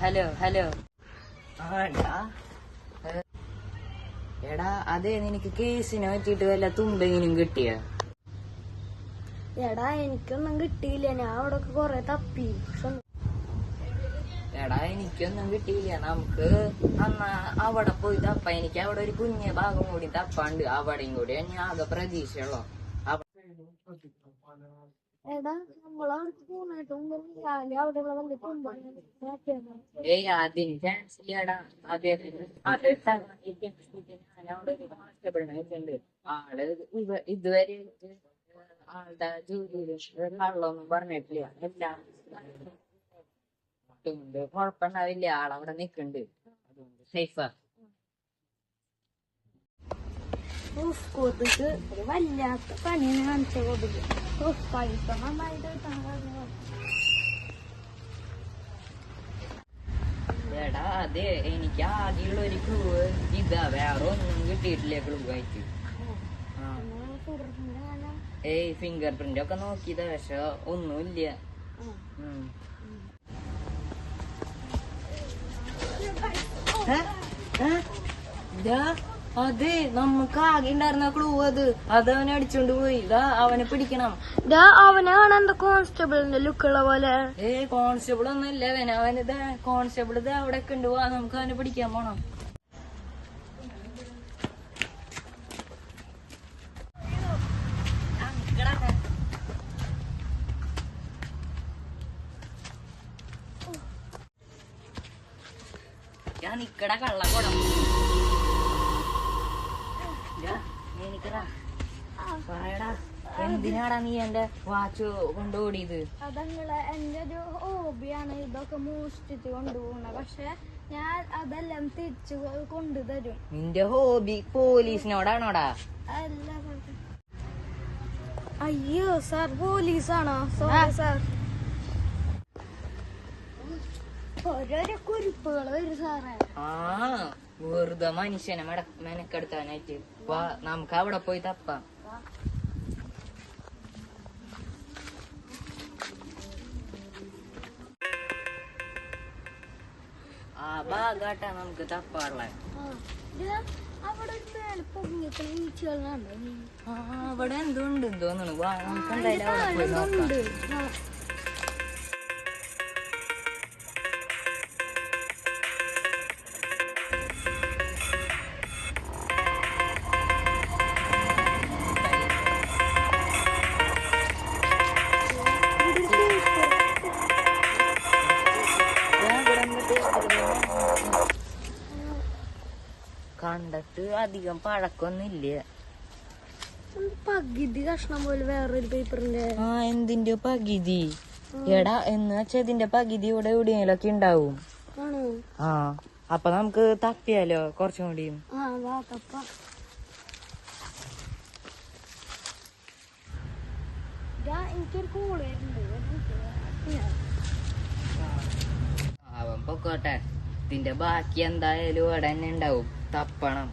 Hello hello. എടാ അതെ, നിനക്ക് കേസിനെ പറ്റിട്ട് വല്ല തുമ്പെങ്കിലും കിട്ടിയ? എടാ എനിക്കൊന്നും കിട്ടിയില്ല, ഞാൻ അവിടെ കൊറേ തപ്പി. എടാ എനിക്കൊന്നും കിട്ടിയില്ല. നമുക്ക് അന്നാ അവിടെ പോയി തപ്പ. എനിക്ക് അവിടെ ഒരു കുഞ്ഞ ഭാഗം കൂടി തപ്പാണ്ട്. അവിടെയും കൂടി ഞാൻ ആകെ പ്രതീക്ഷയുള്ളൂ. എടാ നമ്മളവിടെ ഏയ് അതിന് ചാൻസ് ഇല്ലടാ. ആള് ഇതുവരെ ആളുടെ ജോലിയില് കള്ളൊന്നും പറഞ്ഞിട്ടില്ല. എല്ലാം കൊഴപ്പുണ്ടാവില്ല. ആളവിടെ നിക്കണ്ട്, അതുകൊണ്ട് സേഫാ. കൊതുക് ഒരു വല്ലാത്ത പണിയാണ് കാണിച്ച കൊതുക്. പൈസ നന്നായിട്ട് എടാ അതെ, എനിക്ക് ആകെയുള്ള ഒരു ക്ലൂ ഇതാ, വേറെ ഒന്നും കിട്ടിയിട്ടില്ല ക്ലൂ ആയിട്ട്. ഏയ് ഫിംഗർ പ്രിന്റ് ഒക്കെ നോക്കിയതാ, പക്ഷെ ഒന്നുമില്ല. അതെ, നമുക്ക് ആകെ ഉണ്ടായിരുന്ന ക്ലൂ അത് അവനെ അടിച്ചോണ്ട് പോയി. ഇതാ അവനെ പിടിക്കണം. അവനാണ് എന്താ കോൺസ്റ്റബിളിന്റെ ലുക്കുള്ള പോലെ. കോൺസ്റ്റബിൾ ഒന്നും അല്ല അവനിത്. കോൺസ്റ്റബിൾ ഇത് അവിടെ ഒക്കെ ഉണ്ട്. നമുക്ക് അവനെ പിടിക്കാൻ പോണം. ഞാൻ നിക്കട കള്ളക്കൊടം. പറയടാ, എന്തിനാടാ നീ എന്റെ വാച്ച് കൊണ്ടുപോടിയത്? അതങ്ങളെ എന്റെ ഒരു ഹോബിയാണ് ഇതൊക്കെ മോഷ്ടിച്ച് കൊണ്ടുപോകണ. പക്ഷെ ഞാൻ അതെല്ലാം തിരിച്ചു കൊണ്ടുതരും. നിന്റെ ഹോബി പോലീസിനോടാണോടാ? അല്ല അയ്യോ സാർ, പോലീസാണോ? Sorry sir. ഓരോരോ കുറിപ്പുകൾ വരും സാറേ. വെറുതെ മനുഷ്യനെ മെനക്കെടുത്താനായിട്ട്. നമുക്ക് അവിടെ പോയി തപ്പാം. ആ ഭാഗാട്ടാ നമുക്ക് തപ്പാറുള്ള. അവിടെ എന്തുണ്ട് തോന്നുന്നു. നമുക്ക് എന്തായാലും അവിടെ പോയി നോക്കാം. കണ്ടിട്ട് അധികം പഴക്കൊന്നുമില്ല. പകുതി കഷ്ണം പോലെ വേറൊരു പേപ്പറിന്റെ. എന്തിന്റെ പകുതി? എടാ എന്ന് വെച്ചാ ഇതിന്റെ പകുതി ഇവിടെ എവിടെയെങ്കിലൊക്കെ ഉണ്ടാവും. അപ്പൊ നമുക്ക് തപ്പിയാലോ കുറച്ചും കൂടിയും. അവൻ പൊക്കോട്ടെ, ഇതിന്റെ ബാക്കി എന്തായാലും ഇവിടെ തന്നെ ഉണ്ടാവും. തപ്പണം.